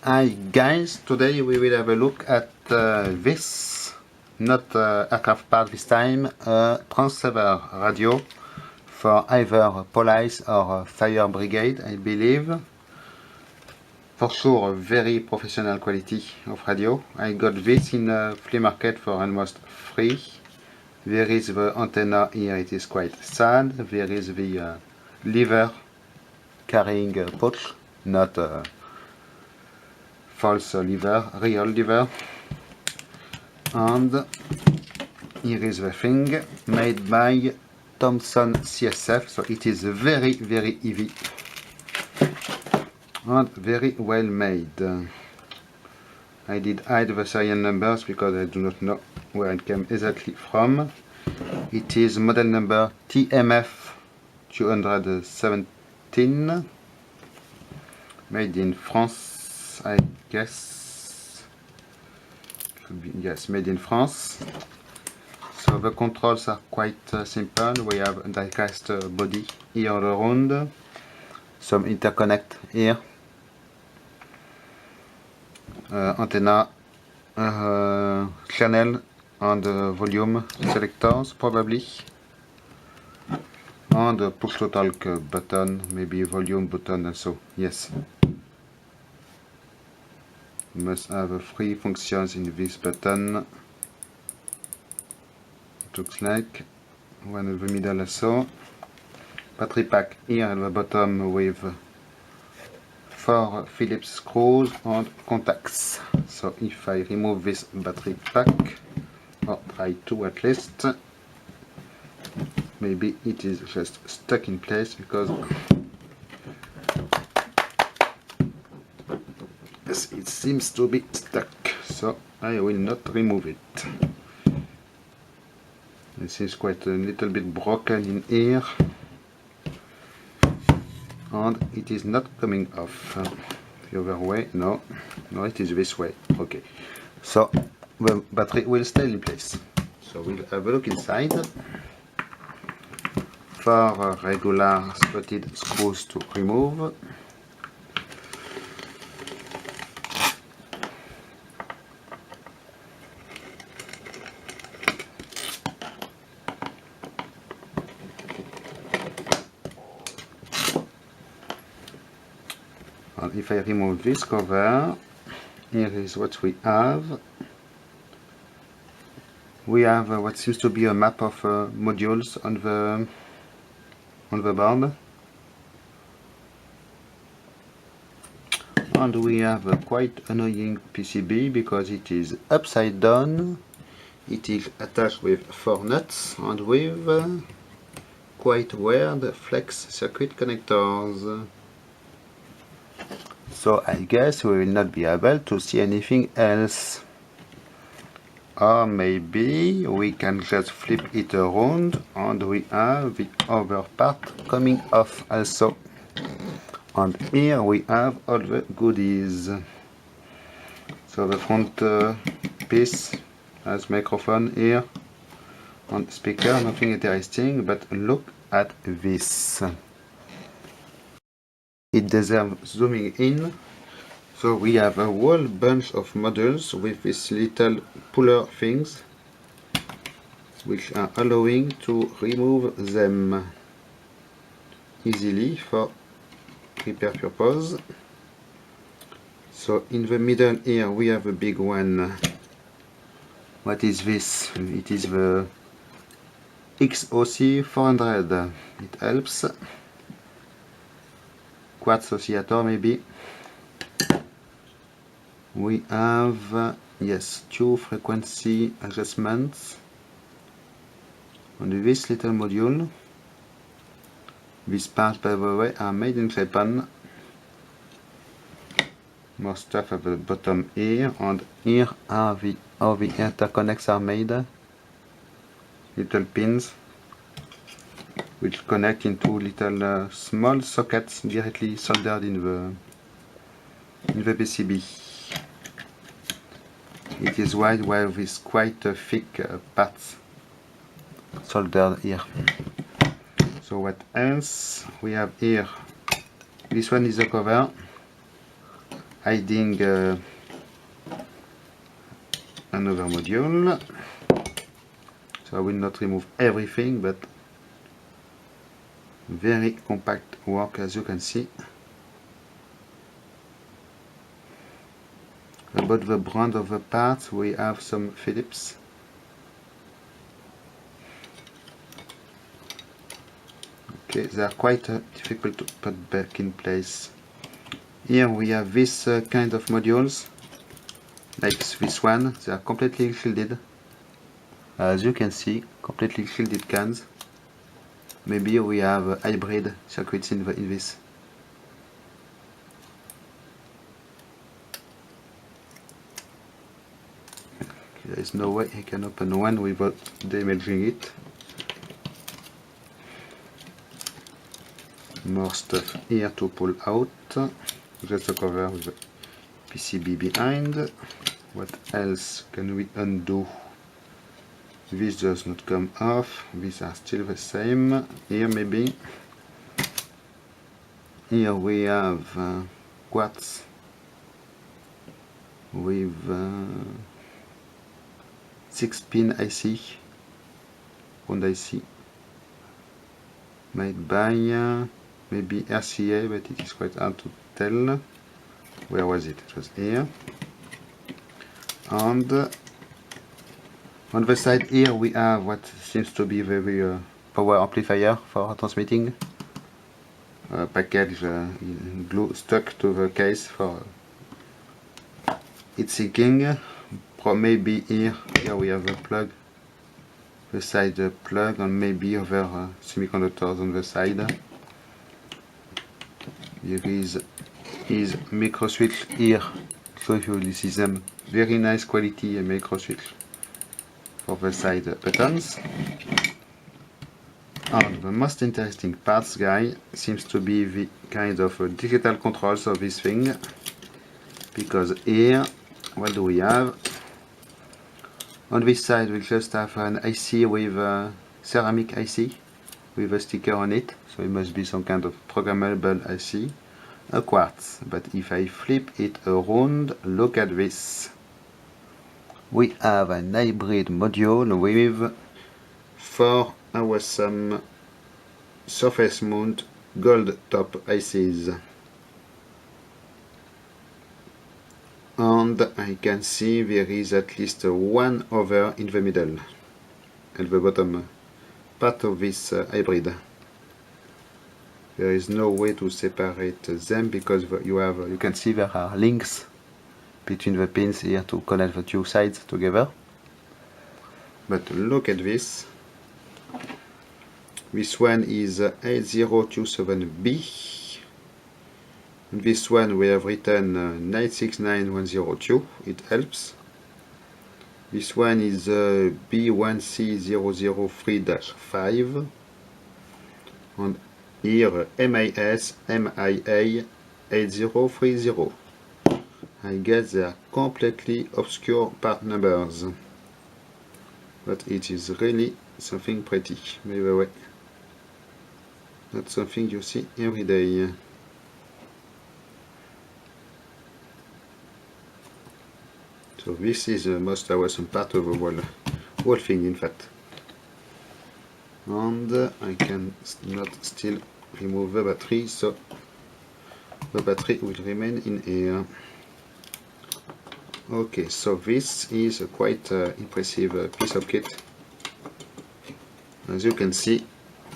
Hi guys, today we will have a look at this, not aircraft part this time, a transceiver radio for either police or fire brigade, I believe. For sure, very professional quality of radio. I got this in a flea market for almost free. There is the antenna here, it is quite sad. There is the lever carrying a pouch, not a false lever, real lever. And here is the thing, made by Thomson-CSF, so it is very heavy and very well made. I did hide the serial numbers because I do not know where it came exactly from. It is model number TMF-217, made in France, I guess. Yes, made in France. So the controls are quite simple. We have a die-cast body here all around, some interconnect here, antenna, channel and volume selectors probably, and a push to talk button, maybe volume button also. Yes, must have 3 functions in this button. It looks like one in the middle also. Battery pack here at the bottom with 4 Phillips screws and contacts. So if I remove this battery pack, or try to at least, maybe it is just stuck in place because yes, it seems to be stuck, so I will not remove it. This is quite a little bit broken in here and it is not coming off. The other way, no, it is this way. Okay, so the battery will stay in place. So we'll have a look inside. 4 regular slotted screws to remove. And if I remove this cover, here is what we have. We have what seems to be a map of modules on the board, and we have a quite annoying PCB because it is upside down. It is attached with 4 nuts and with quite weird flex circuit connectors. So I guess we will not be able to see anything else. Or maybe we can just flip it around and we have the other part coming off also. And here we have all the goodies. So the front piece has microphone here and speaker, nothing interesting, but look at this. It deserves zooming in. So we have a whole bunch of modules with these little puller things which are allowing to remove them easily for repair purpose. So in the middle here we have a big one. What is this? It is the XOC 400. It helps. Quartz oscillator maybe. We have, yes, 2 frequency adjustments on this little module. These parts, by the way, are made in Japan. More stuff at the bottom here, and here are how the interconnects are made. Little pins which connect into little small sockets directly soldered in the PCB. It is wide with quite thick parts soldered here. So what else we have here? This one is a cover hiding another module. So I will not remove everything, but very compact work, as you can see. About the brand of the parts, we have some Phillips. Okay, they are quite difficult to put back in place. Here we have this kind of modules, like this one. They are completely shielded. As you can see, completely shielded cans. Maybe we have hybrid circuits in this. There is no way I can open one without damaging it. More stuff here to pull out. Just the cover with the PCB behind. What else can we undo? This does not come off. These are still the same. Here maybe. Here we have quartz with 6-pin IC, round IC, made by maybe RCA, but it is quite hard to tell. Where was it? It was here. And on the side here we have what seems to be the power amplifier for transmitting. Package glue stuck to the case for heat sinking. Maybe here we have a plug, the side plug, and maybe other semiconductors on the side. There is micro switch here, so if you see them, very nice quality micro switch for the side buttons. And the most interesting parts, guy, seems to be the kind of digital controls of this thing, because here, what do we have? On this side we just have an IC with a ceramic IC with a sticker on it, so it must be some kind of programmable IC. A quartz, but if I flip it around, look at this. We have an hybrid module with 4 awesome surface mount gold top ICs. And I can see there is at least one over in the middle, at the bottom part of this hybrid. There is no way to separate them because you can see there are links between the pins here to connect the two sides together. But look at this. This one is 8027B. This one we have written 969102, it helps. This one is B1C003-5. And here MIS MIA 8030. I guess they are completely obscure part numbers, but it is really something pretty, by the way. Not something you see every day. So this is the most awesome part of the whole thing, in fact. And I can not still remove the battery, so the battery will remain in here. Okay, so this is a quite impressive piece of kit. As you can see,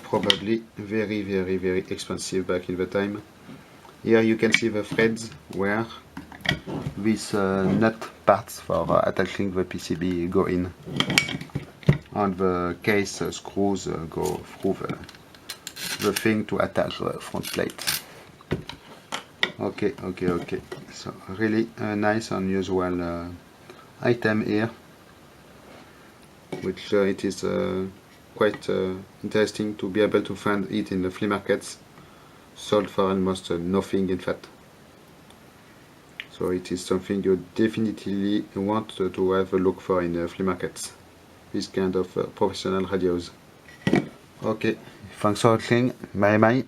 probably very expensive back in the time. Here you can see the threads where these nut parts for attaching the PCB go in, and the case screws go through the thing to attach the front plate. Okay, so really a nice unusual item here, which it is quite interesting to be able to find it in the flea markets, sold for almost nothing, in fact. So it is something you definitely want to have a look for in flea markets, this kind of professional radios. Okay, thanks for watching, bye bye.